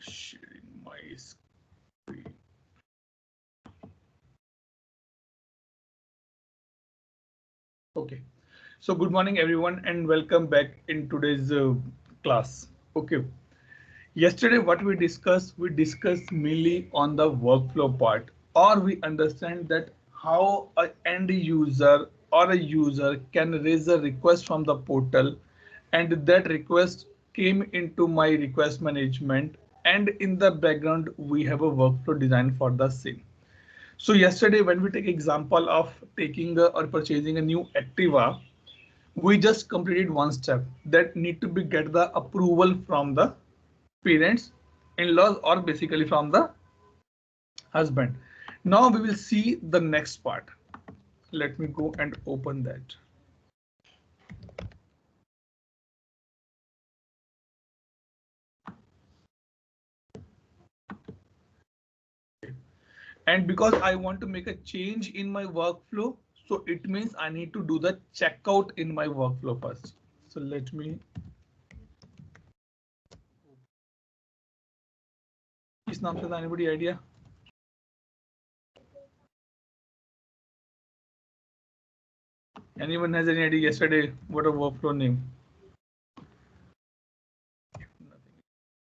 sharing my screen. Okay, so good morning everyone and welcome back in today's class. Okay, yesterday what we discussed mainly on the workflow part, or we understand that how an end user or a user can raise a request from the portal, and that request came into my request management, and in the background we have a workflow design for the same. So yesterday when we take example of taking or purchasing a new Activa, we just completed one step that need to be get the approval from the parents, in-laws, or basically from the husband. Now we will see the next part. Let me go and open that. And because I want to make a change in my workflow, so it means I need to do the checkout in my workflow first. So let me. Is Namsada, anybody idea? Anyone has any idea yesterday what a workflow name? Nothing.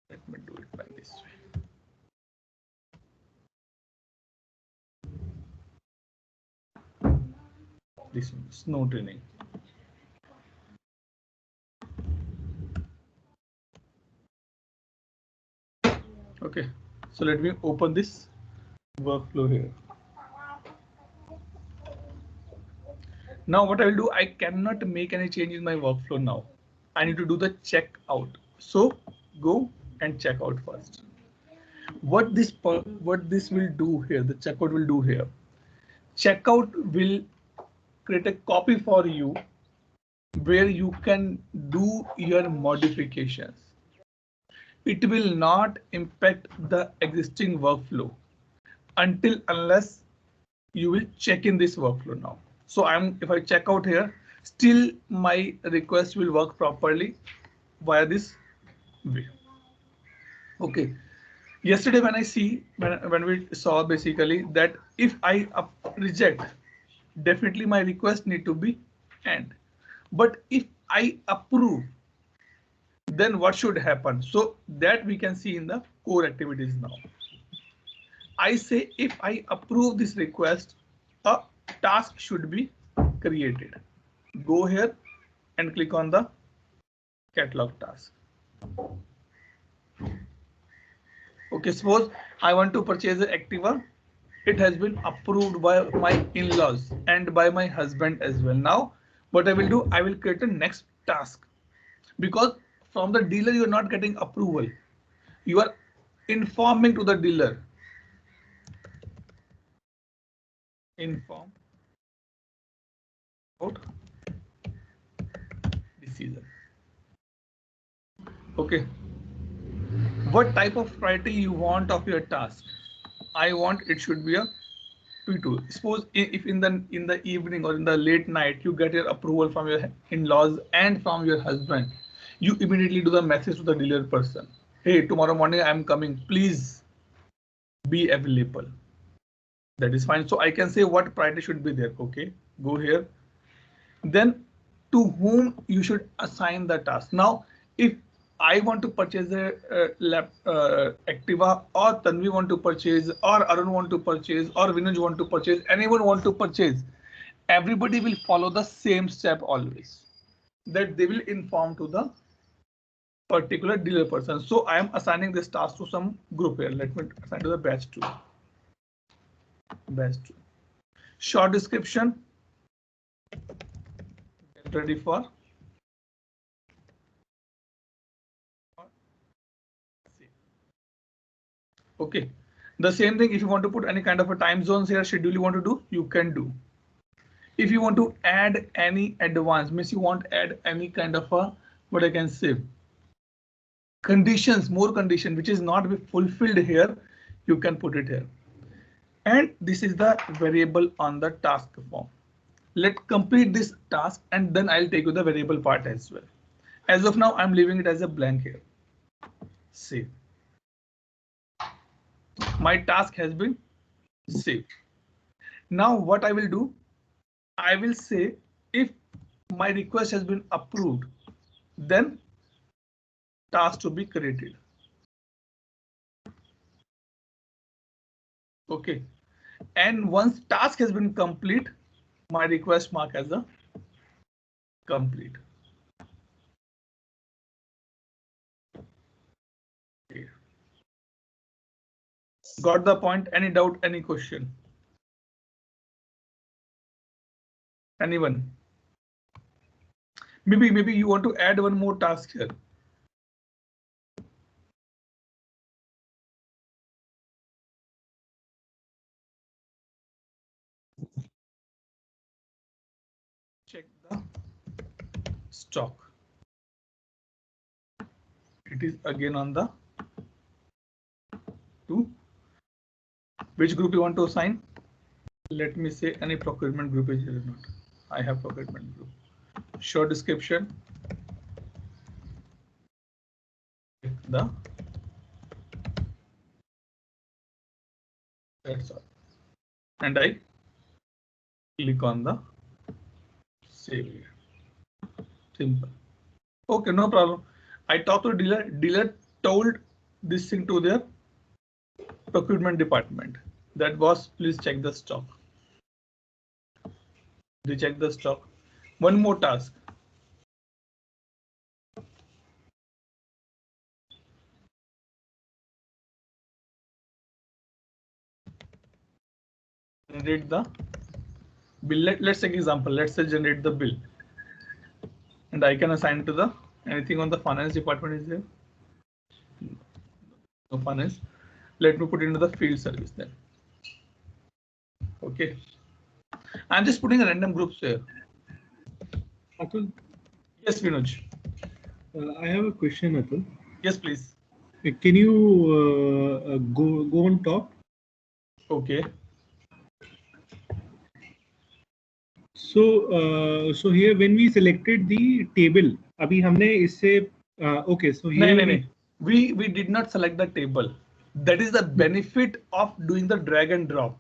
Let me do it by this way. This one, snow training. Okay, so let me open this workflow here. Now what I will do, I cannot make any change in my workflow now. I need to do the checkout. So go and check out first. What this will do here, the checkout will do here. Checkout will create a copy for you where you can do your modifications. It will not impact the existing workflow until unless you will check in this workflow now. So if I check out here, still my request will work properly via this way. Okay. Yesterday when I see when we saw basically that if I reject, definitely my request need to be end. But if I approve, then what should happen? So that we can see in the core activities now. I say if I approve this request, a task should be created. Go here and click on the catalog task. Okay, suppose I want to purchase an Activa. It has been approved by my in-laws and by my husband as well. Now, what I will do, I will create a next task, because from the dealer you are not getting approval. You are informing to the dealer. Inform about decision. Okay. What type of priority you want of your task? I want it should be a P2. Suppose if in the evening or in the late night you get your approval from your in-laws and from your husband, you immediately do the message to the dealer person. Hey, tomorrow morning I'm coming. Please be available. That is fine. So I can say what priority should be there. Okay, go here. Then to whom you should assign the task. Now, if I want to purchase a Activa, or Tanvi want to purchase, or Arun want to purchase, or Vinuj want to purchase, anyone want to purchase, everybody will follow the same step always. That they will inform to the particular dealer person. So I am assigning this task to some group here. Let me assign to the batch 2. Batch 2. Short description. Get ready for. Okay, the same thing if you want to put any kind of a time zones here, schedule you want to do, you can do. If you want to add any advance, means you want to add any kind of a, what I can say, conditions, more condition which is not be fulfilled here, you can put it here. And this is the variable on the task form. Let's complete this task and then I'll take you the variable part as well. As of now, I'm leaving it as a blank here. Save. My task has been saved. Now what I will do, I will say if my request has been approved, then task to be created. Okay. And once task has been complete, my request mark as a complete. Okay. Got the point? Any doubt, any question? Anyone? Maybe you want to add one more task here. Check the stock. It is again on the 2. Which group you want to assign? Let me say any procurement group is here or not. I have procurement group. Short description. That's all. And I click on the save here. Simple. Okay, no problem. I talked to dealer. Dealer told this thing to their procurement department. That was, please check the stock. They check the stock. One more task. Generate the bill. Let's take example. Let's say generate the bill. And I can assign to the anything on the finance department is there. No finance. Let me put into the field service then. Okay. I'm just putting a random groups here. Atul? Yes, Vinoj. I have a question, Atul. Yes, please. Can you go on top? Okay. So here when we selected the table, अभी हमने इससे okay, so here No. We did not select the table. That is the benefit of doing the drag and drop.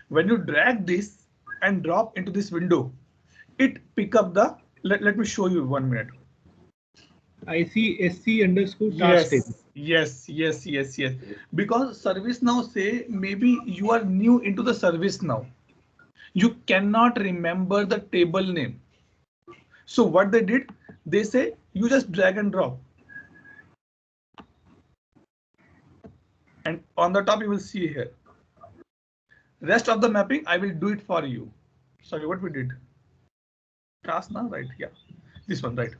When you drag this and drop into this window, it pick up the. Let me show you 1 minute. I see SC underscore task table. Yes. Because ServiceNow say maybe you are new into the ServiceNow. You cannot remember the table name. So what they did, they say you just drag and drop. And on the top you will see here. Rest of the mapping I will do it for you. Sorry, what we did? Task now, right? Yeah, this one, right?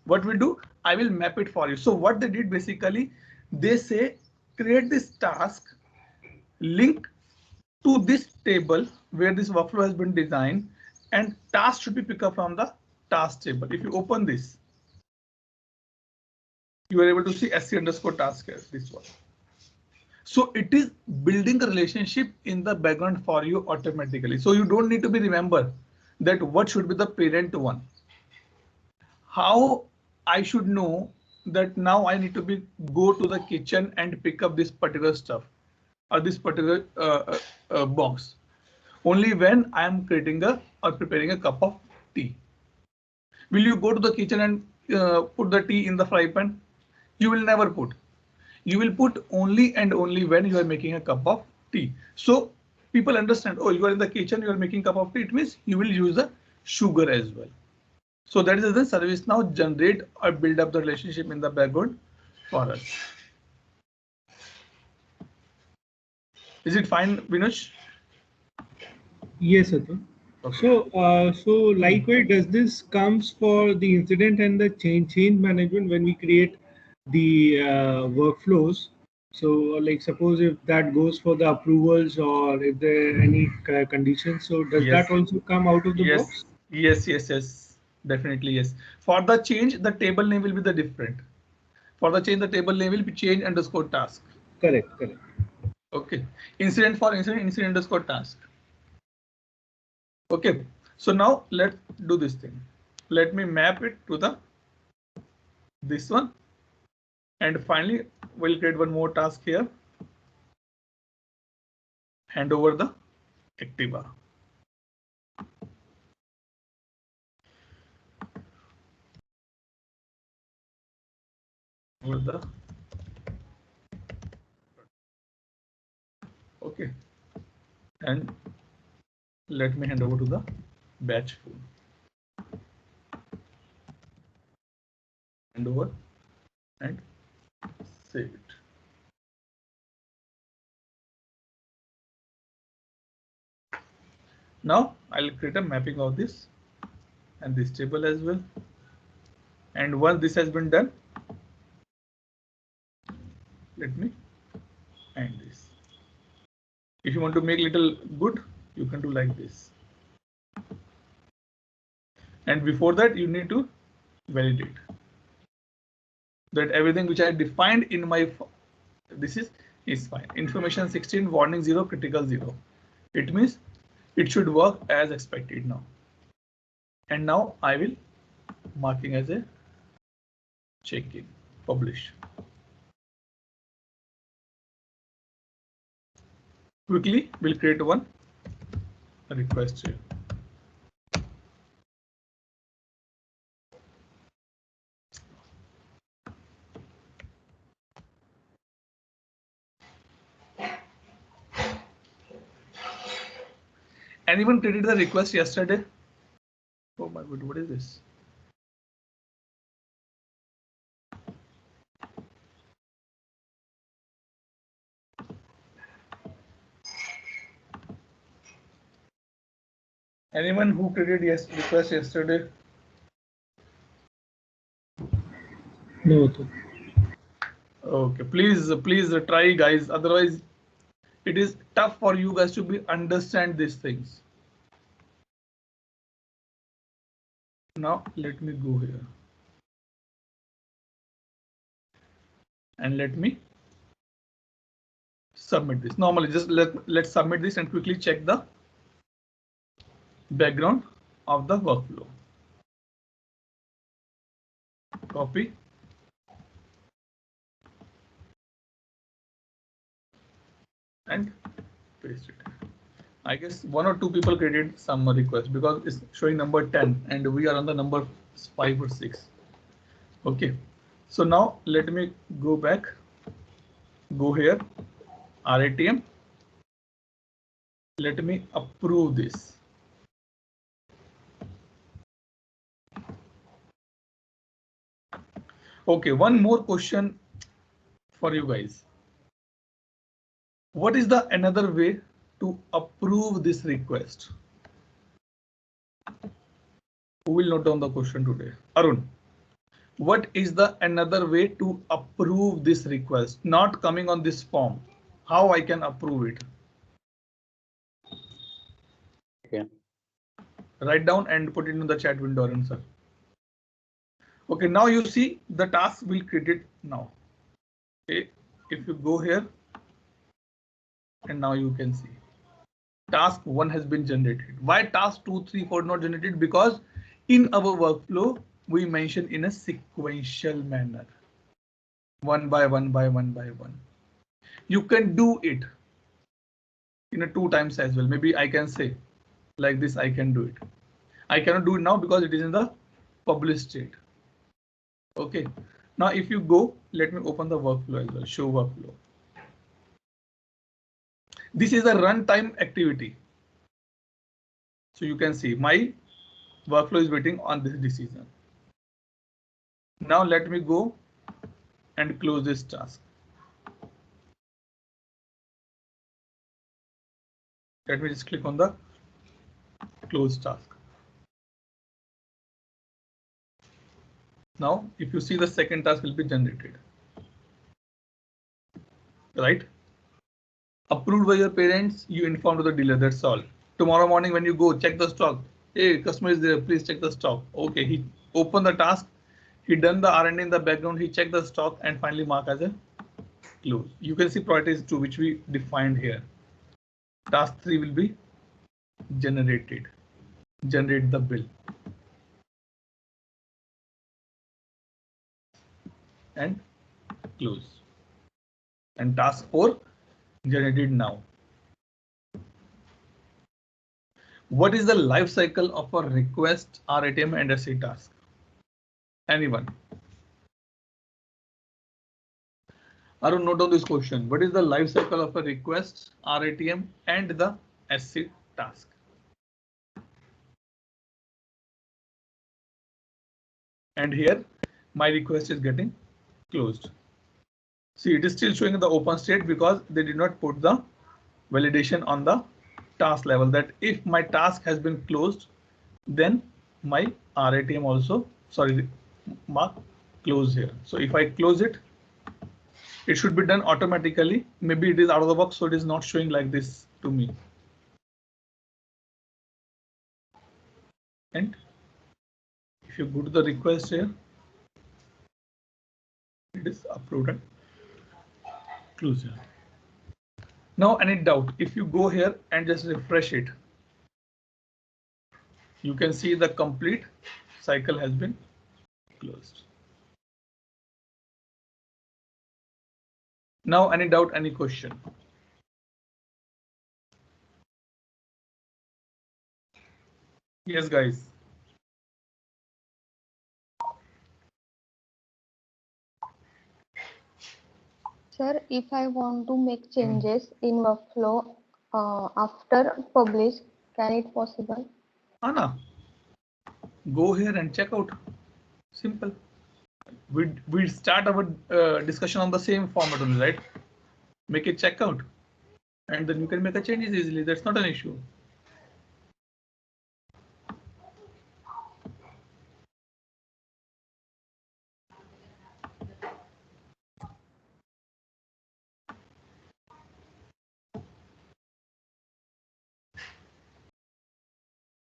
What we do, I will map it for you. So what they did basically, they say create this task, link to this table where this workflow has been designed, and task should be picked up from the task table. If you open this, you are able to see SC underscore task here, this one. So it is building a relationship in the background for you automatically. So you don't need to be remember that what should be the parent one. How I should know that now I need to be go to the kitchen and pick up this particular stuff or this particular box. Only when I am creating or preparing a cup of tea. Will you go to the kitchen and put the tea in the fry pan? You will never put. You will put only and only when you are making a cup of tea. So people understand, oh, you are in the kitchen, you are making cup of tea. It means you will use the sugar as well. So that is the ServiceNow generate or build up the relationship in the background for us. Is it fine, Vinoj? Yes, Atul. Okay. So likewise, does this comes for the incident and the change management when we create the workflows? So like suppose if that goes for the approvals or if there are any conditions, so does that also come out of the box? Yes. Definitely yes. For the change, the table name will be the different. For the change, the table name will be change underscore task. Correct. Okay. Incident for incident underscore task. Okay. So now let's do this thing. Let me map it to this one. And finally, we'll create one more task here. hand over the Activa. Over the okay, and let me hand over to the batch pool. Hand over and save it. Now I'll create a mapping of this and this table as well. And once this has been done, let me end this. If you want to make little good, you can do like this. And before that, you need to validate that everything which I defined in my this is fine. Information 16, warning 0, critical 0. It means it should work as expected now. And now I will marking as a check-in, publish. Quickly, we'll create one request here. Anyone created the request yesterday? Oh my god, what is this? Anyone who created request yesterday? No. Okay, please try, guys. Otherwise, it is tough for you guys to understand these things. Now let me go here and let me submit this. Normally, just let's submit this and quickly check the background of the workflow. Copy. And paste it. I guess 1 or 2 people created some request because it's showing number 10 and we are on the number 5 or 6. Okay, so now let me go back, go here, RATM. Let me approve this. Okay, one more question for you guys. What is the another way to approve this request? Who will note down the question today? Arun. What is the another way to approve this request? Not coming on this form. How I can approve it? Okay. Write down and put it in the chat window, Arun sir. Okay, now you see the task will create it now. Okay, if you go here and now you can see task 1 has been generated. Why task 2, 3, 4 not generated? Because in our workflow we mention in a sequential manner, one by one. You can do it in a 2 times as well. Maybe I can say like this, I can do it. I cannot do it now because it is in the published state. Okay, now if you go, let me open the workflow as well, show workflow. This is a runtime activity. So you can see my workflow is waiting on this decision. Now let me go and close this task. Let me just click on the close task. Now, if you see, the second task will be generated. Right? Approved by your parents, you inform to the dealer, that's all. Tomorrow morning when you go, check the stock. Hey, customer is there, please check the stock. Okay, he opened the task, he done the R&D in the background, he checked the stock and finally mark as a close. You can see priority is 2, which we defined here. Task 3 will be generated. Generate the bill. And close. And task 4 generated now. What is the life cycle of a request, RATM, and SC task? Anyone? Arun, note down this question. What is the life cycle of a request, RATM, and the SC task? And here, my request is getting closed. See, it is still showing in the open state because they did not put the validation on the task level that if my task has been closed, then my RATM also, sorry, mark close here. So if I close it, it should be done automatically. Maybe it is out of the box, so it is not showing like this to me. And if you go to the request here, it is approved and closed here. Now, any doubt, if you go here and just refresh it, you can see the complete cycle has been closed. Now, any doubt, any question? Yes, guys. Sir, if I want to make changes in workflow after publish, can it possible? Anna, go here and check out. Simple. We start our discussion on the same format only, right? Make a checkout, and then you can make a changes easily. That's not an issue.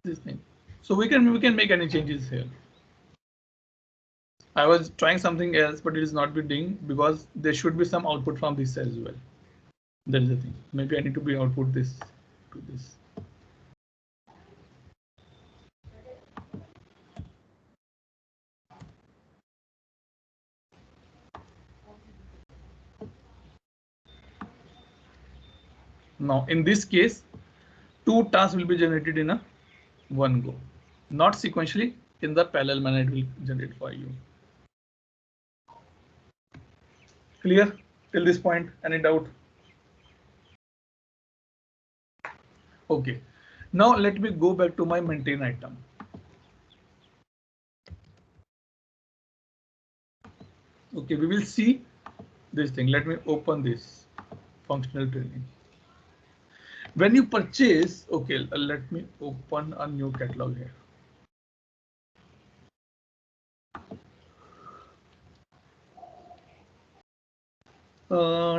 This thing. So we can make any changes here. I was trying something else, but it is not be doing because there should be some output from this as well. That is the thing. Maybe I need to be output this to this. Now, in this case, 2 tasks will be generated in a one go, not sequentially. In the parallel manner, it will generate for you. Clear till this point? Any doubt? Okay. Now let me go back to my maintain item. Okay, we will see this thing. Let me open this functional training. When you purchase, okay, let me open a new catalog here.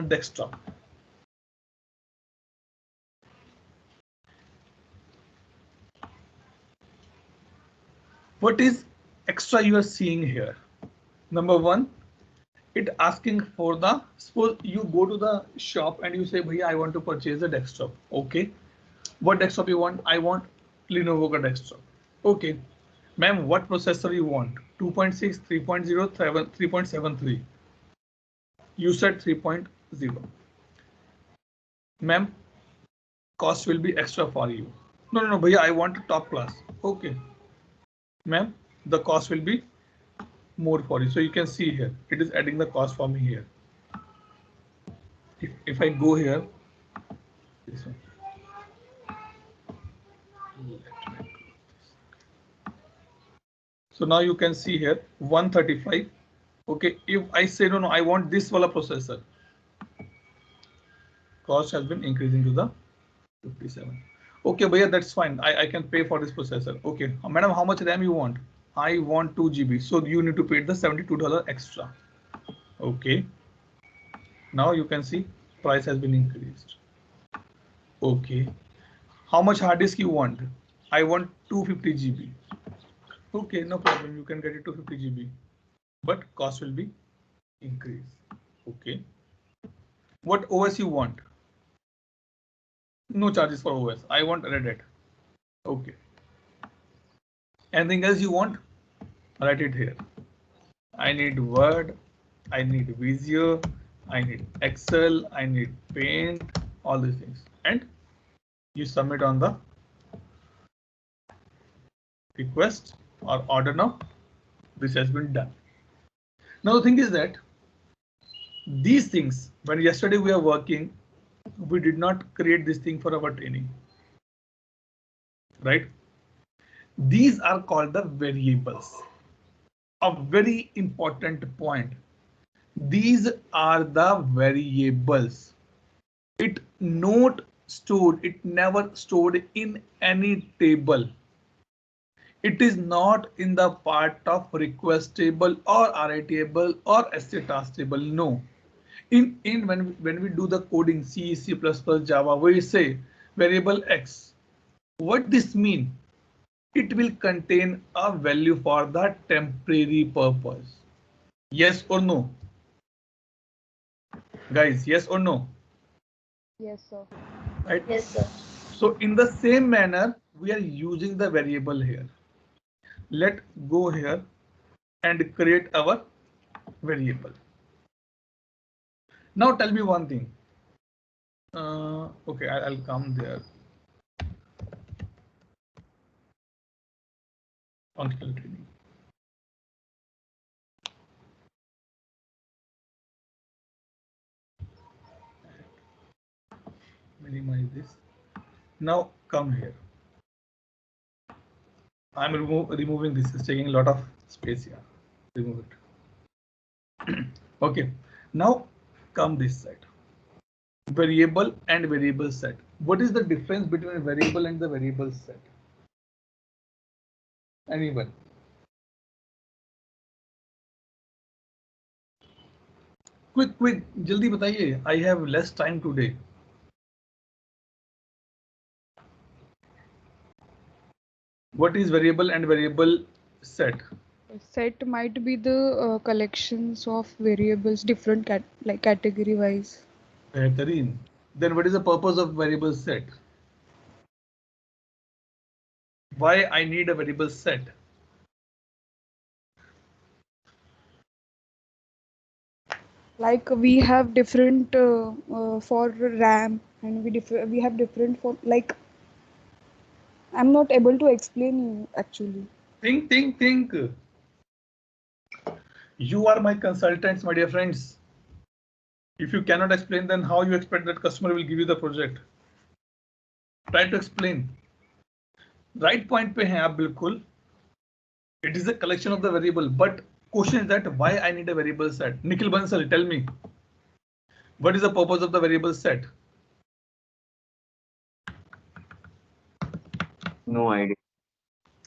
Desktop. What is extra you are seeing here? Number one, it asking for the, suppose you go to the shop and you say, Bhaiya, I want to purchase a desktop. Okay. What desktop you want? I want Lenovo ka desktop. Okay. Ma'am, what processor you want? 2.6, 3.0, 3.73. You said 3.0. Ma'am, cost will be extra for you. No, Bhaiya, I want a top class. Okay. Ma'am, the cost will be more for you. So you can see here, it is adding the cost for me here. If I go here, this one. So now you can see here 135. Okay, if I say no, I want this wala processor, cost has been increasing to the 57. Okay, bhaiya, that's fine. I can pay for this processor. Okay, madam, how much RAM you want? I want 2 GB. So you need to pay the $72 extra. Okay. Now you can see price has been increased. Okay. How much hard disk you want? I want 250 GB. Okay, no problem. You can get it to 50 GB, but cost will be increased. Okay. What OS you want? No charges for OS. I want Red Hat. Okay. Anything else you want? Write it here. I need Word. I need Visio. I need Excel. I need Paint. All these things. And you submit on the request or order now. This has been done. Now the thing is that these things, when yesterday we are working, we did not create this thing for our training, right? These are called the variables. A very important point. These are the variables. It not stored, it never stored in any table. It is not in the part of request table or array table or SC task table. No. In when we do the coding C, C++, Java, we say variable X. What this mean? It will contain a value for the temporary purpose. Yes or no? Guys, yes or no? Yes, sir. Right? Yes, sir. So in the same manner, we are using the variable here. Let's go here and create our variable. Now tell me one thing. Okay, I'll come there. Functional training. Minimize this. Now come here. I'm removing this. It's taking a lot of space here. Remove it. Okay. Now come this side. Variable and variable set. What is the difference between a variable and the variable set? Anyone? Quick, जल्दी बताइए. I have less time today. What is variable and variable set? Set might be the collections of variables, different like category wise. बेहतरीन. Then what is the purpose of variable set? Why I need a variable set? Like we have different for RAM, and we have different for like. I'm not able to explain you actually. Think. You are my consultants, my dear friends. If you cannot explain, then how you expect that customer will give you the project? Try to explain. Right point पे हैं आप बिल्कुल. It is a collection of the variable, but question is that why I need a variable set? Nikhil Bansal, tell me. What is the purpose of the variable set? No idea.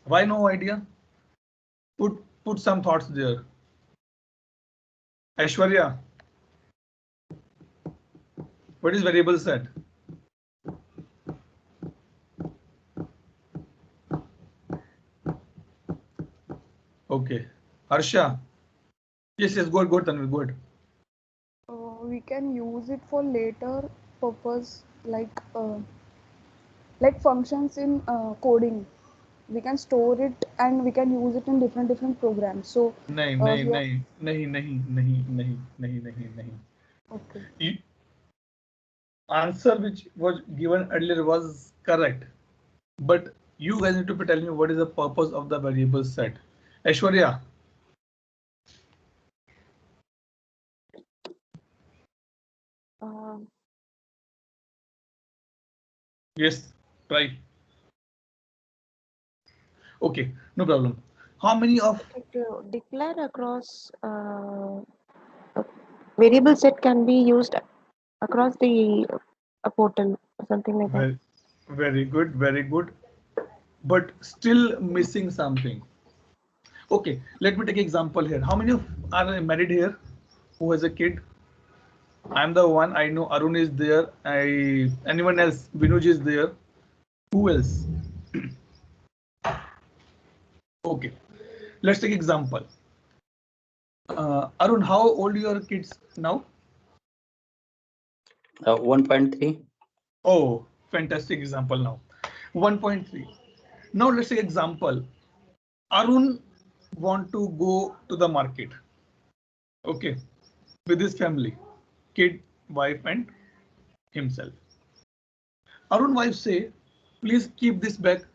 Why no idea? Put some thoughts there. Aishwarya, what is variable set? Okay. Harsha. Yes, go ahead, Tanvir, go ahead. We can use it for later purpose, like functions in coding. We can store it and we can use it in different programs. So नहीं. okay. Answer which was given earlier was correct, but you guys need to be telling me what is the purpose of the variable set. Aishwarya. Yes, try. Okay, no problem. How many of To declare across variable set can be used across the portal or something like that. very good, but still missing something. Okay, let me take example here. How many of are married here? Who has a kid? I'm the one. I know Arun is there. Anyone else? Vinuj is there. Who else? Okay, let's take example. Arun, how old are your kids now? 1.3. Oh, fantastic example now. 1.3. Now let's take example. Arun want to go to the market. Okay, with his family, kid, wife, and himself. Arun wife say, please keep this bag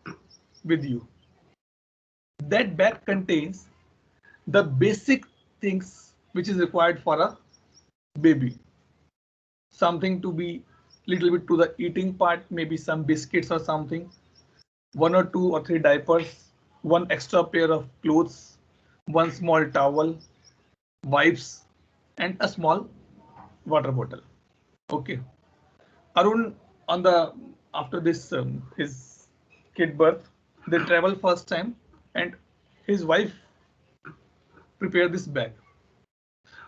with you. That bag contains the basic things which is required for a baby. Something to be little bit to the eating part, maybe some biscuits or something, 1 or 2 or 3 diapers, one extra pair of clothes, one small towel, wipes, and a small water bottle. Okay. Arun, on the after this his kid birth, they travel first time, and his wife prepared this bag.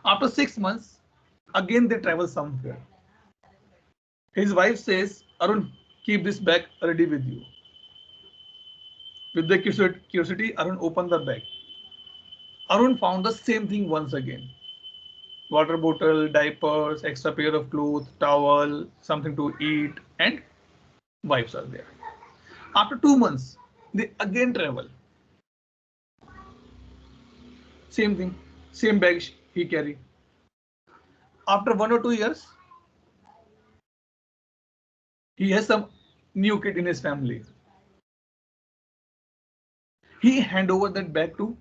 After 6 months, again they travel somewhere. His wife says, Arun, keep this bag ready with you. With the curiosity, Arun opened the bag. Arun found the same thing once again. Water bottle, diapers, extra pair of clothes, towel, something to eat, and wipes are there. After 2 months, they again travel. Same thing, same bag he carry. After 1 or 2 years, he has some new kid in his family. He hand over that bag to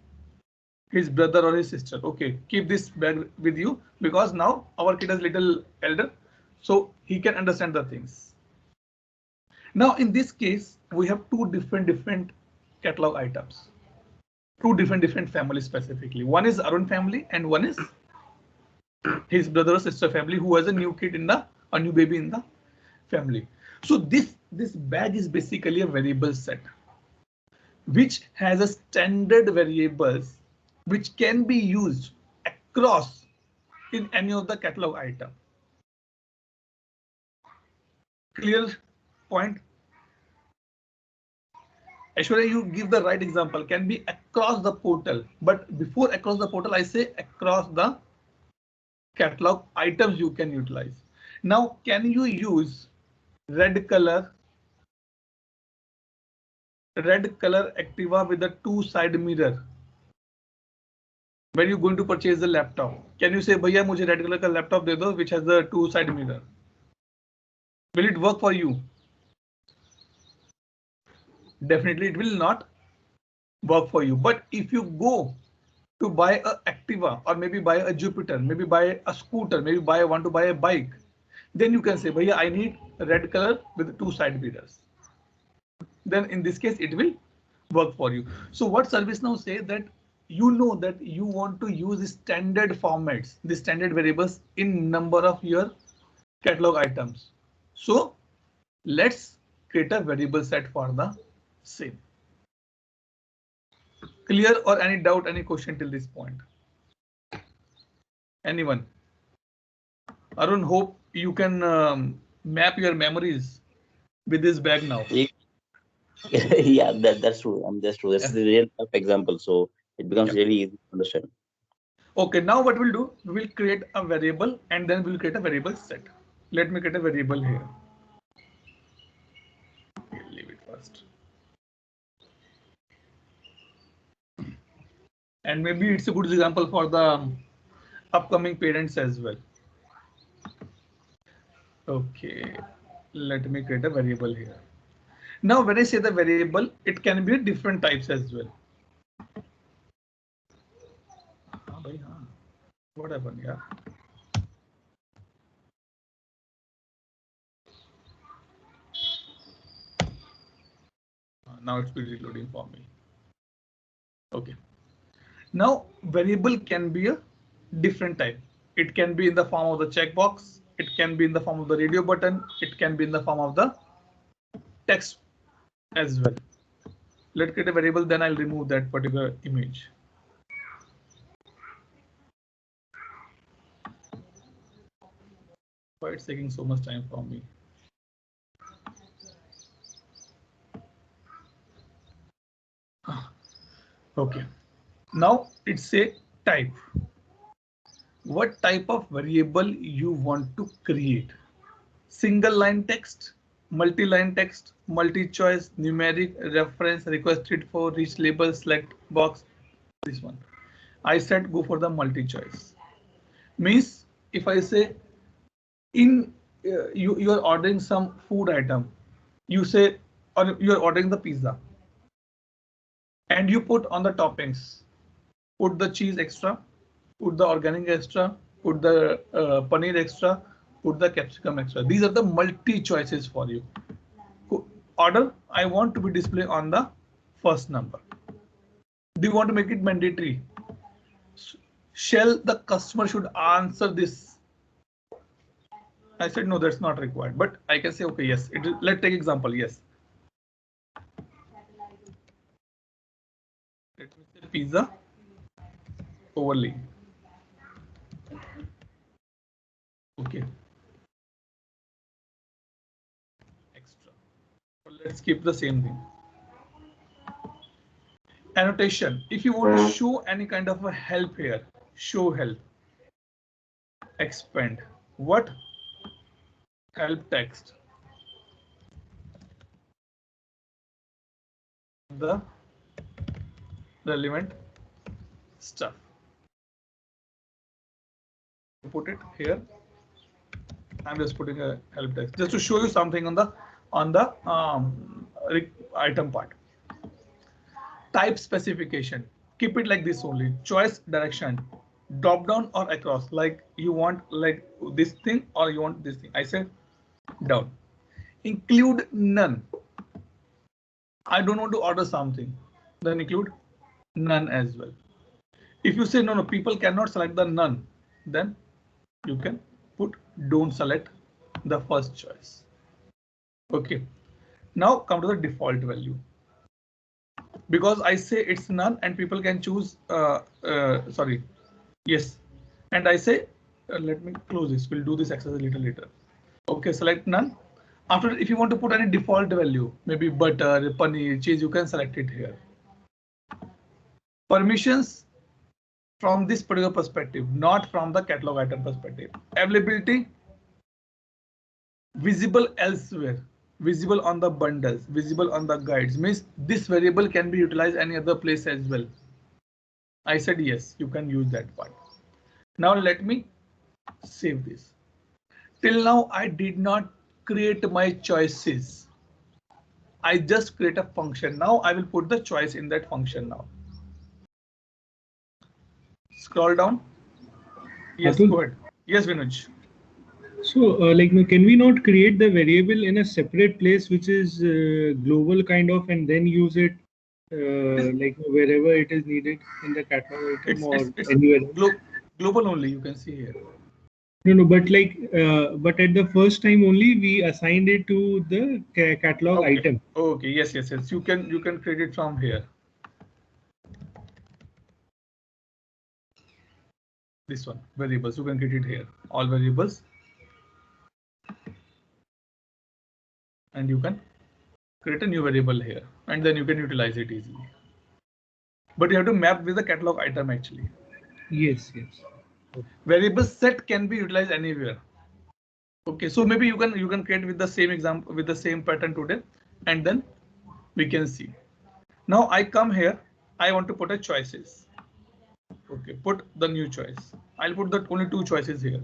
his brother or his sister. Okay, keep this bag with you because now our kid is little elder, so he can understand the things. Now in this case, we have two different catalog items, two different families specifically. One is Arun family and one is his brother or sister family who has a new kid in a new baby in the family. So this bag is basically a variable set which has a standard variables which can be used across in any of the catalog item. Clear point? Aishwarya, you give the right example, can be across the portal, but before across the portal, I say across the catalog items you can utilize. Now, can you use red color Activa with a two-side mirror when you're going to purchase the laptop? Can you say, भैया मुझे red color का laptop दे दो which has the two-side mirror? Will it work for you? Definitely it will not work for you. But if you go to buy a Activa or maybe buy a Jupiter, maybe buy a scooter, maybe want to buy a bike, then you can say, bhaiya, I need a red color with two side mirrors. Then in this case, it will work for you. So what ServiceNow say that you know that you want to use standard formats, the standard variables in number of your catalog items. So let's create a variable set for the same. Clear or any doubt, any question till this point? Anyone? Arun, hope you can map your memories with this bag now. Yeah, that's true. That's true. That's the real life example. So it becomes really easy to understand. Okay, now what we'll do, we will create a variable and then we'll create a variable set. Let me create a variable here. Okay, leave it first. And maybe it's a good example for the upcoming parents as well. Okay, let me create a variable here. Now, when I say the variable, it can be different types as well. What happened? Yeah. Now it's reloading for me. Okay. Now variable can be a different type. It can be in the form of the checkbox. It can be in the form of the radio button. It can be in the form of the text as well. Let's create a variable, then I'll remove that particular image. Why it's taking so much time from me? Okay. Now it's a type. What type of variable you want to create? Single line text, multi-line text, multi-choice, numeric, reference, requested for, reach label, select box. This one. I said go for the multi-choice. Means if I say in you are ordering some food item, you say or you are ordering the pizza. and you put on the toppings, put the cheese extra, put the organic extra, put the paneer extra, put the capsicum extra. These are the multi choices for you. Order, I want to be displayed on the first number. Do you want to make it mandatory? Shall the customer should answer this? I said no, that's not required, but I can say okay, yes. Let's take example, yes. Let me say pizza overlay. Okay. Extra. So let's keep the same thing. Annotation. If you want to show any kind of a help here, show help. Expand. What? Help text. The relevant stuff. Put it here. I'm just putting a help text just to show you something on the item part. Type specification. Keep it like this only. Choice direction. Drop down or across. Like you want like this thing or you want this thing. I said down. Include none. I don't want to order something. Then include none as well. If you say no, people cannot select the none, then you can put don't select the first choice. Okay. Now come to the default value. Because I say it's none and people can choose sorry, yes, and I say let me close this, we'll do this exercise a little later. Okay, select none. After, if you want to put any default value, maybe butter, paneer, cheese, you can select it here. Permissions from this particular perspective, not from the catalog item perspective. Availability, visible elsewhere, visible on the bundles, visible on the guides, means this variable can be utilized any other place as well. I said yes, you can use that part. Now let me save this. Till now I did not create my choices. I just create a function. Now I will put the choice in that function now. Scroll down. Yes, go ahead. Yes, Vinuj. So, like, can we not create the variable in a separate place, which is global kind of, and then use it like wherever it is needed in the catalog item it's anywhere? Global only, you can see here. No, but like, but at the first time only we assigned it to the catalog item. Okay, yes. You can create it from here. This one, variables, you can create it here. All variables. And you can create a new variable here, and then you can utilize it easily. But you have to map with the catalog item actually. Yes. Variable set can be utilized anywhere. Okay, so maybe you can create with the same example, with the same pattern today, and then we can see. Now I come here, I want to put a choices. Okay, put the new choice. I'll put the only two choices here.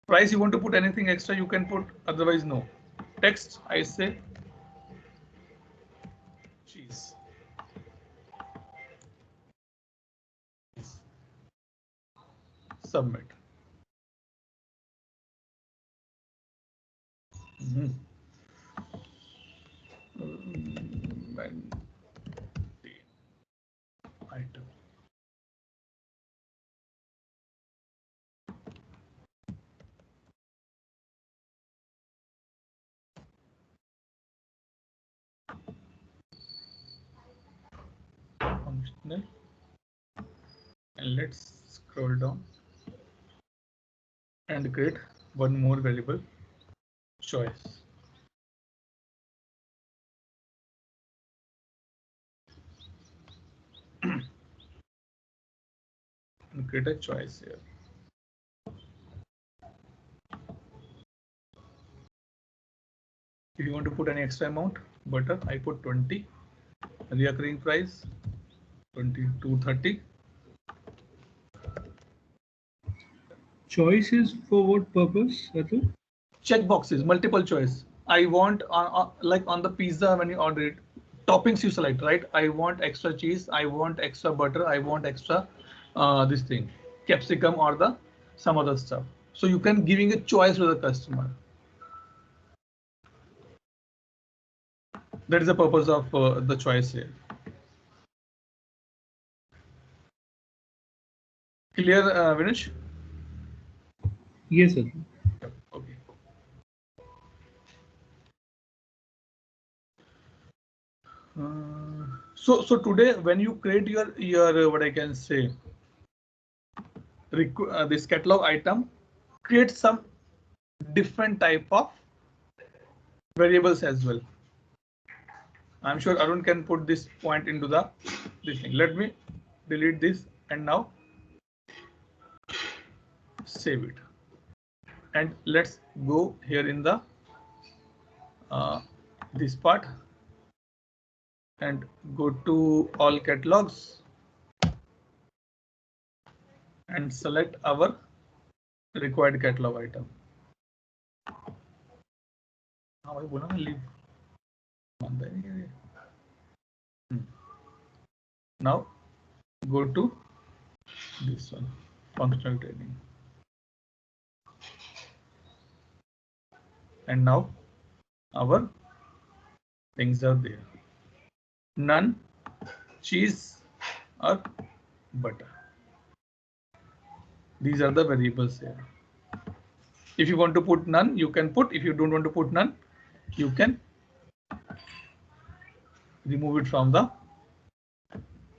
Price, you want to put anything extra, you can put, otherwise no. Text, I say cheese. Submit. Item. Functional. And let's scroll down and create one more variable, choice. And create a choice here. If you want to put any extra amount, butter, I put 20. Recurring price 22.30. Choice is for what purpose, Atul? Check boxes, multiple choice. I want like on the pizza when you order it, toppings you select, right? I want extra cheese, I want extra butter, I want extra this thing, capsicum or the some other stuff. So you can giving a choice to the customer. That is the purpose of the choice here. Clear, Vinesh? Yes, sir. Okay. So today when you create your what I can say this catalog item, create some different type of variables as well. I'm sure Arun can put this point into this thing. Let me delete this and now save it. And let's go here in the this part and go to all catalogs and select our required catalog item. Now go to this one, functional training. And now our things are there. None, cheese or butter. These are the variables here. If you want to put none, you can put. If you don't want to put none, you can remove it from the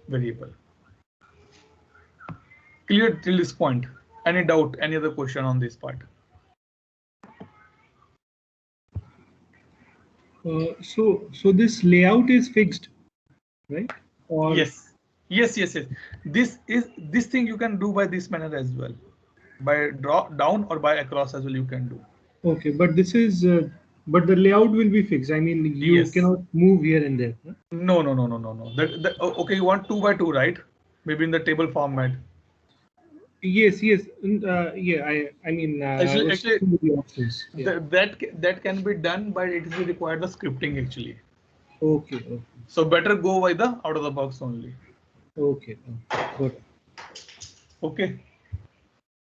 variable. Clear till this point? Any doubt, any other question on this part? So this layout is fixed, right? Or Yes. This thing you can do by this manner as well. By drop down or by across as well you can do. okay, but this is but the layout will be fixed. I mean, you Yes. cannot move here and there. Huh? No. Okay, you want 2 by 2, right? Maybe in the table format. Yes. Yeah. I mean, Actually, the options. Yeah. that can be done, but it will require the scripting actually. Okay. So better go by the out of the box only. Okay. Got it. Okay.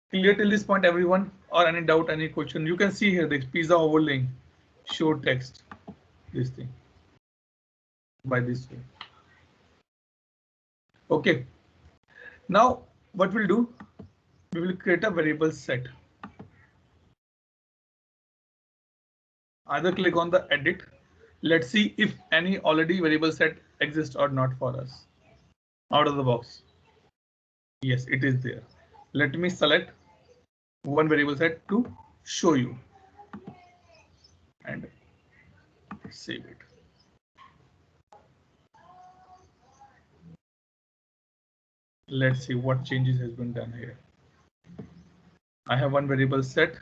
Clear till this point, everyone? Or any doubt, any question? You can see here the pizza overlaying, show text, this thing by this way. Okay. Now what we'll do? We will create a variable set. Either click on the edit. Let's see if any already variable set exists or not for us. Out of the box. Yes, it is there. Let me select one variable set to show you and save it. Let's see what changes has been done here. I have one variable set.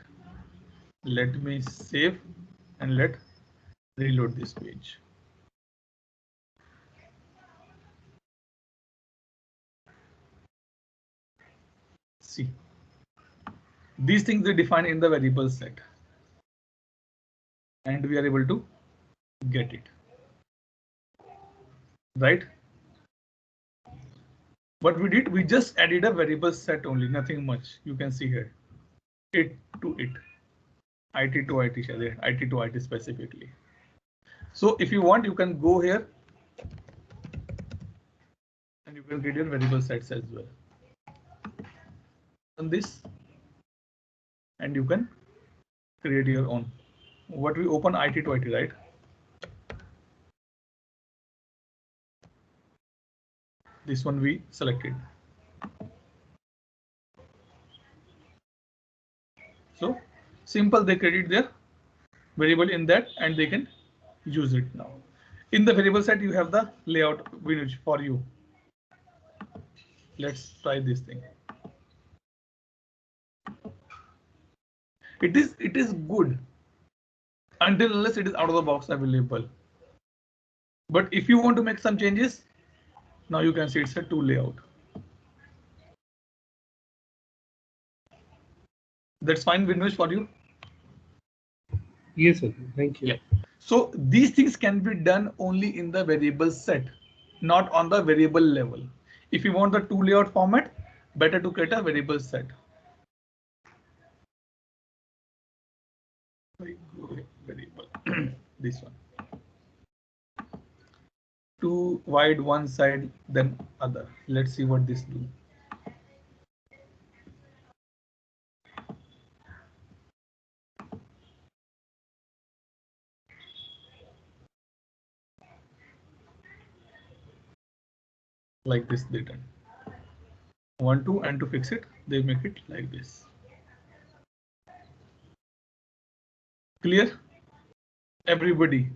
Let me save and let reload this page. See, these things are defined in the variable set and we are able to get it, right? What we did, we just added a variable set only, nothing much. You can see here, it to it, IT to IT, IT to IT specifically. So if you want, you can go here and you can get your variable sets as well. On this, and you can create your own. What we open IT to IT, right? This one we selected. So simple, they create their variable in that and they can use it now. In the variable set, you have the layout for you. Let's try this thing. It is good until unless it is out of the box available. But if you want to make some changes, now you can see it's a 2 layout. That's fine, Vinesh, for you. Yes, sir. Thank you. Yeah. So these things can be done only in the variable set, not on the variable level. If you want the two layout format, better to create a variable set. Variable, this one. Two wide one side, then other. Let's see what this do. Like this they done. 1, 2, and to fix it, they make it like this. Clear? Everybody?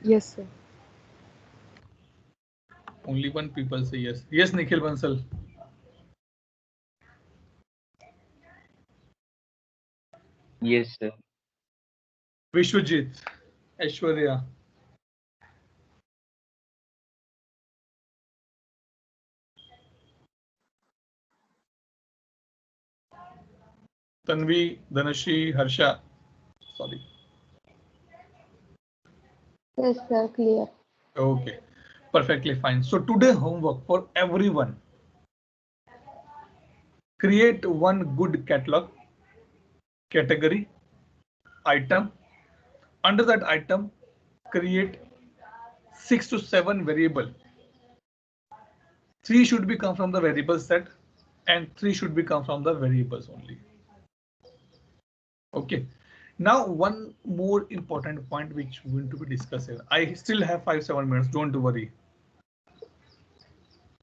Yes, sir. Only one people say yes. Yes, Nikhil Bansal. Yes, sir. Vishwajit, Aishwarya. Tanvi, Dhanashri, Harsha. Sorry. Yes, sir, clear. Okay, perfectly fine. So today homework for everyone. Create one good catalog, category, item. Under that item, create 6 to 7 variable. 3 should be come from the variable set and 3 should be come from the variables only. Okay. Now one more important point which we going to be discussed here. I still have 5-7 minutes. Don't worry.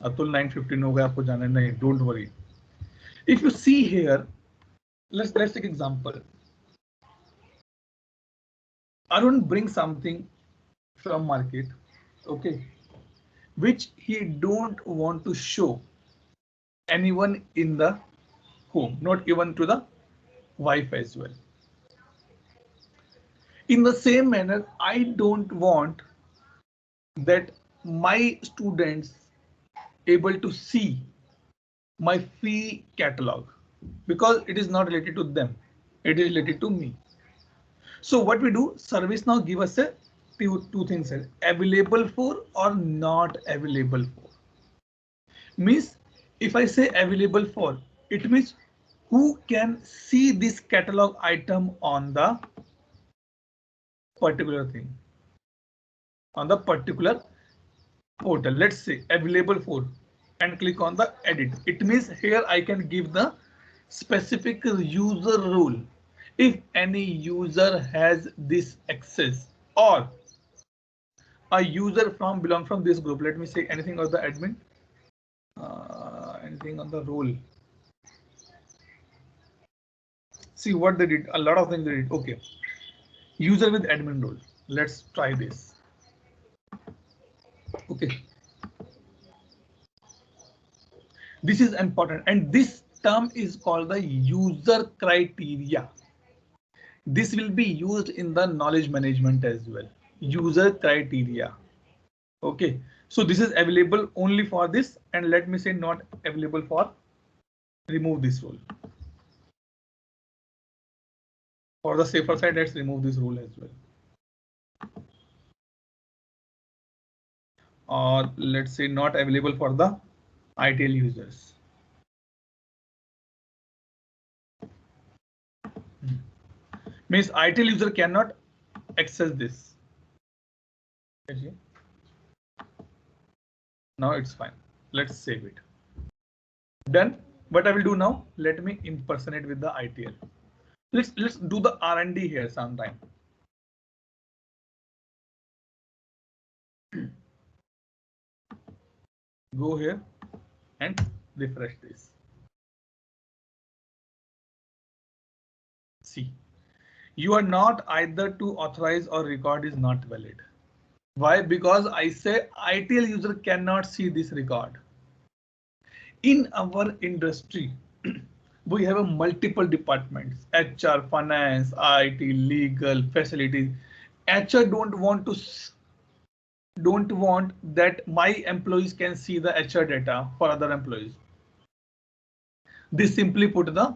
Atul 9:15 हो गया आपको जाना नहीं. Don't worry. If you see here, let's take example. Arun brings something from market, okay, which he don't want to show anyone in the home, not even to the wife as well. In the same manner, I don't want that my students able to see my fee catalog because it is not related to them, it is related to me. So what we do, ServiceNow give us a two things here, available for or not available for. Means if I say available for, it means who can see this catalog item on the particular thing, on the particular portal. Let's say available for and click on the edit. It means here I can give the specific user rule. If any user has this access or a user from belong from this group, let me say anything of the admin, anything on the role. See what they did, a lot of things they did. Okay, user with admin role. Let's try this. Okay, this is important and this term is called the user criteria. This will be used in the knowledge management as well. User criteria. Okay, so this is available only for this, and let me say not available for remove this rule. For the safer side, let's remove this rule as well. Or let's say not available for the ITIL users. Means ITIL user cannot access this. Now it's fine. Let's save it. Done. What I will do now, let me impersonate with the ITIL. Let's do the R&D here sometime. Go here and refresh this. See, you are not either to authorize or record is not valid. Why? Because I say ITIL user cannot see this record. In our industry, we have a multiple departments: HR, finance, IT, legal, facilities. HR don't want that my employees can see the HR data for other employees. This simply put the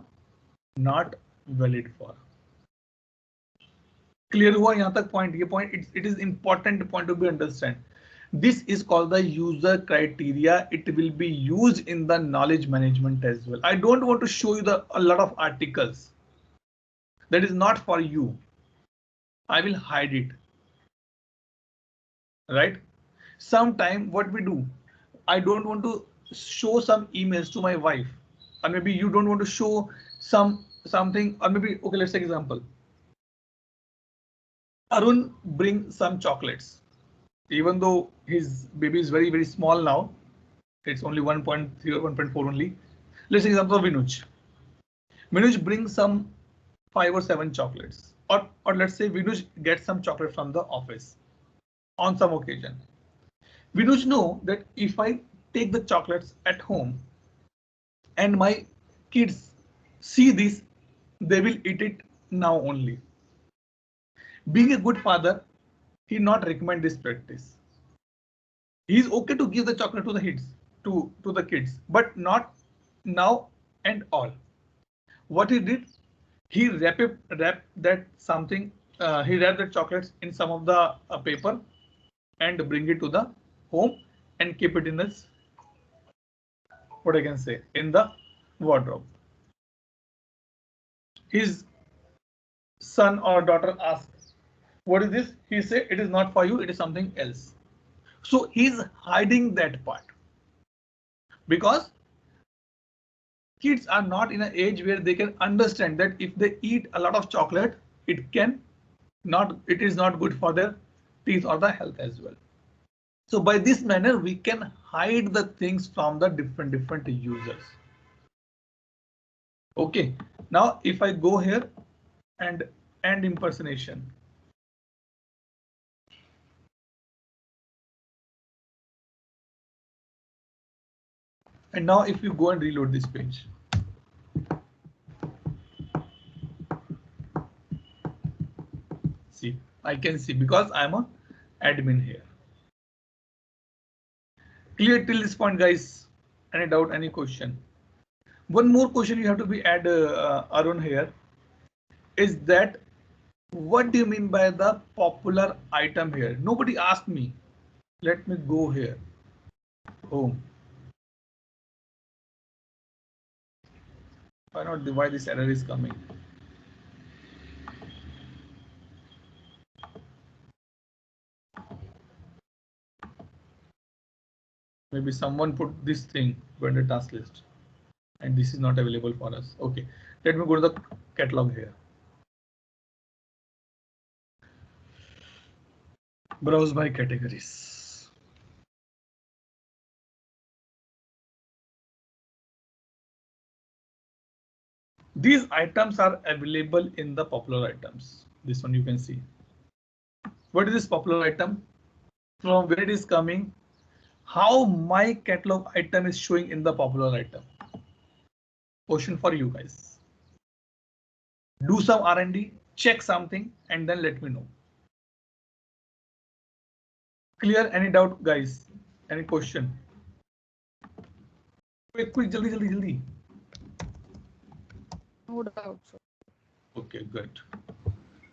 not valid for. Clear हुआ यहाँ तक point? ये point it is important point to be understand. This is called the user criteria. It will be used in the knowledge management as well. I don't want to show you a lot of articles. That is not for you. I will hide it. Right? Sometime what we do, I don't want to show some emails to my wife, or maybe you don't want to show something, or maybe okay, let's take example. Arun bring some chocolates, even though his baby is very small now. It's only 1.3 or 1.4 only. Let's take example of Vinuj. Vinuj brings some 5 or 7 chocolates, or let's say Vinuj gets some chocolate from the office on some occasion. Vinuj know that if I take the chocolates at home and my kids see this, they will eat it now only. Being a good father, he not recommend this practice. He is okay to give the chocolate to the kids, to the kids, but not now and all. What he did, he wrap that something. He wrapped the chocolates in some of the paper and bring it to the home and keep it in this, what I can say, in the wardrobe. His son or daughter asks, what is this? He say, it is not for you, it is something else. So he's hiding that part, because kids are not in an age where they can understand that if they eat a lot of chocolate, it is not good for their teeth or the health as well. So by this manner, we can hide the things from the different users. Okay, now if I go here and end impersonation. And now if you go and reload this page. See, I can see because I'm an admin here. Clear till this point, guys? Any doubt, any question? One more question you have to be add Arun here is that what do you mean by the popular item here? Nobody asked me. Let me go here. Home. Why not? Why this error is coming? Maybe someone put this thing vendor task list and this is not available for us. Okay, let me go to the catalog here. Browse by categories. These items are available in the popular items. This one you can see. What is this popular item? From where it is coming? How my catalog item is showing in the popular item? Question for you guys. Do some R&D, check something, and then let me know. Clear? Any doubt, guys? Any question? Quick, jaldi. No doubt, sir. Okay, good.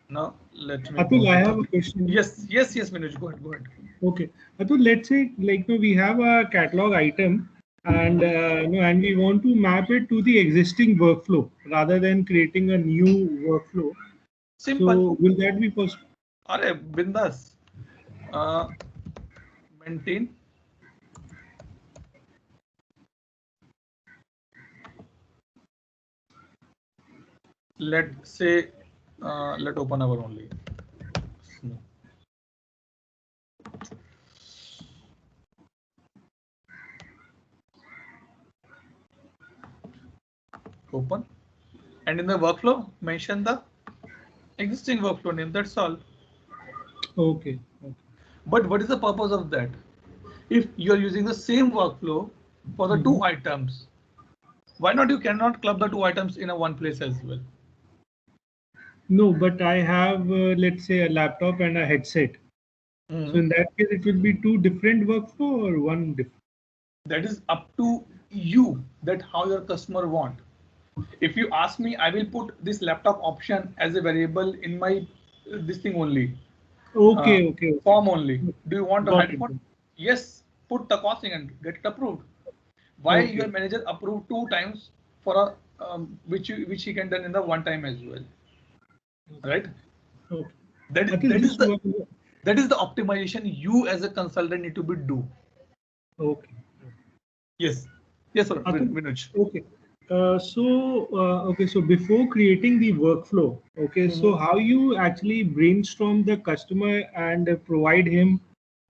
Now let me. Atul, I have a question. Yes, Manoj, go ahead. Okay, Atul, let's say we have a catalog item and and we want to map it to the existing workflow rather than creating a new workflow. Simple. So will that be possible? Arey, bindas. Maintain. Let's say, let open our only. Open, and in the workflow, mention the existing workflow name. That's all. Okay. But what is the purpose of that? If you are using the same workflow for the two items, why not you cannot club the two items in a one place as well? No, but I have let's say a laptop and a headset. So in that case, it will be two different workflow or one different? That is up to you, that how your customer want. If you ask me, I will put this laptop option as a variable in my this thing only. Okay, okay, okay. Form only. Do you want to Got hide it. for? Yes, put the costing and get it approved. Why Okay. your manager approved 2 times for a which he can done in the 1 time as well, right? Okay. That is Atul, that is just the one. that is the optimization you as a consultant need to be do. Okay. Yes, yes, sir. Atul, Vinuj. okay. So before creating the workflow, okay, so how you actually brainstorm the customer and provide him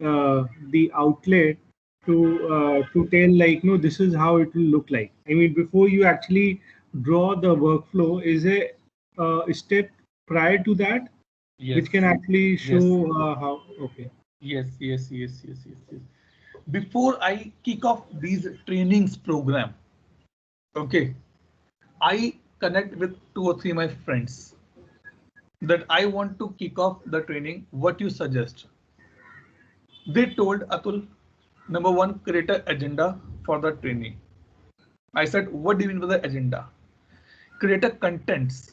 the outlet to tell, like, no, this is how it will look like. I mean, before you actually draw the workflow, is a step prior to that Yes, which can actually show yes, how? Okay. yes, yes, yes, yes, yes, yes. Before I kick off these trainings program, okay, I connect with 2 or 3 my friends that I want to kick off the training. What you suggest? They told Atul, number 1, create an agenda for the training. I said, what do you mean by the agenda? Create a contents,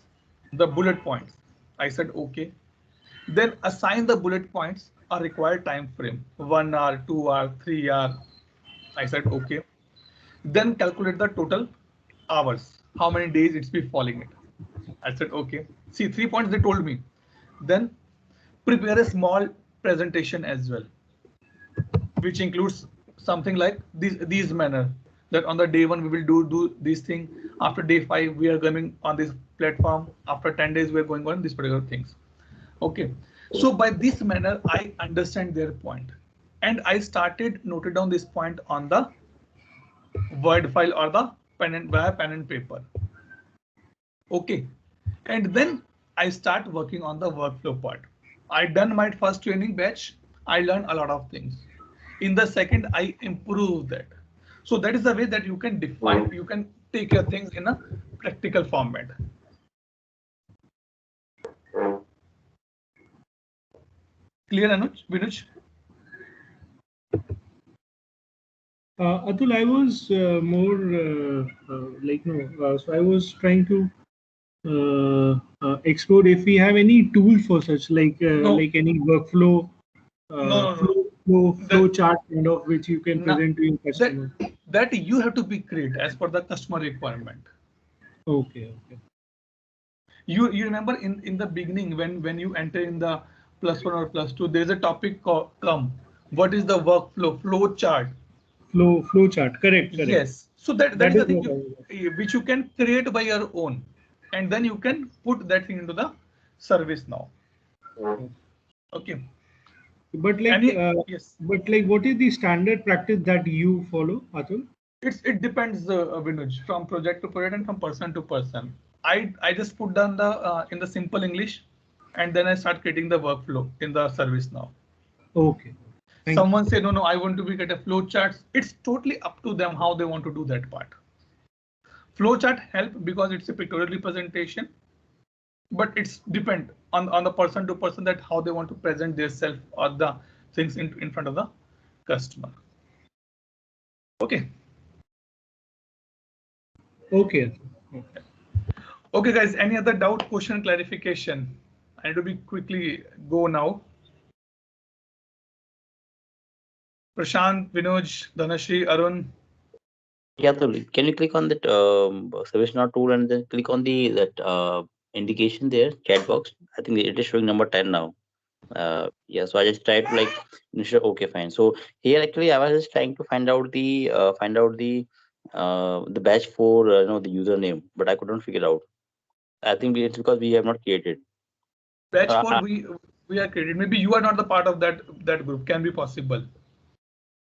the bullet points. I said, okay. Then assign the bullet points a required time frame, 1 hour, 2 hour, 3 hour. I said, okay. Then calculate the total hours, how many days it's be falling it. I said, okay. See, 3 points they told me. Then prepare a small presentation as well, which includes something like these manner, that on the day 1 we will do this thing, after day 5 we are coming on this platform, after 10 days we are going on these particular things. Okay, so by this manner I understand their point, and I started noted down this point on the word file or the pen and paper. Okay, and then I start working on the workflow part. I done my first training batch. I learned a lot of things. In the second, I improve that. So that is the way that you can define, you can take your things in a practical format. Clear, Anuj? Vinuj? Atul, I was more like, no, so I was trying to explore if we have any tool for such, No, like any workflow, no. flow chart kind of, which you can No, present to your that customer. that you have to be create as per the customer requirement. Okay, okay. You remember in the beginning when you enter in the +1 or +2, there is a topic called come. What is the workflow flow chart? Flow chart. Correct, correct. Yes. So that That is is the thing what I was. which you can create by your own, and then you can put that thing into the service now. Okay. But Any yes. what is the standard practice that you follow, Atul? It depends, Vinuj, from project to project and from person to person. I just put down the in the simple English, and then I start creating the workflow in the service now. Okay. Thank you. Someone say no, I want to be get a flow charts. It's totally up to them how they want to do that part. Flowchart help because it's a pictorial representation, but it's depend on the person to person that how they want to present their self or the things in front of the customer. Okay. Okay. Okay. Okay, guys. Any other doubt, question, clarification? I need to be quickly go now. Prashant, Vinoj, Dhanashri, Arun. Yeah, so can you click on that ServiceNow tool and then click on the that indication there, chat box? I think it is showing number 10 now. Yeah, so I just tried to like initial, okay, fine. So here actually I was just trying to find out the batch for the username, but I couldn't figure out. I think it's because we have not created. Batch Uh, for we are created. Maybe you are not the part of that group. Can be possible.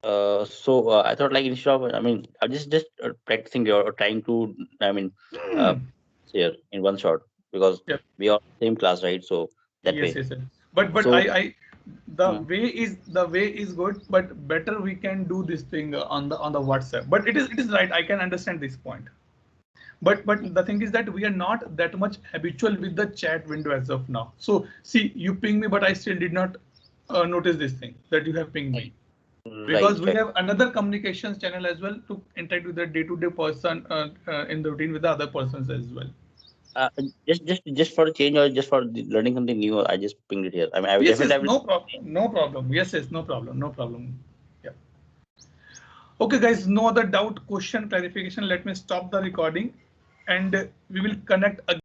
so I thought like instead of, I mean, I'm just practicing or trying to, I mean, here in one shot because Yep. we are same class, right? So that Yes, way. yes, yes. But So I the way is good, but better we can do this thing on the WhatsApp. But it is right. I can understand this point. But the thing is that we are not that much habitual with the chat window as of now. So see, you ping me, but I still did not notice this thing that you have pinged me, because right, we right. have another communications channel as well to interact with the day-to-day person in the routine with the other persons as well. Just for a change or just for learning something new, I just pinged it here. I mean, I Yes, definitely yes, no problem. No problem. Yes, yes, no problem. No problem. Yeah. Okay, guys, no other doubt, question, clarification. Let me stop the recording and we will connect again.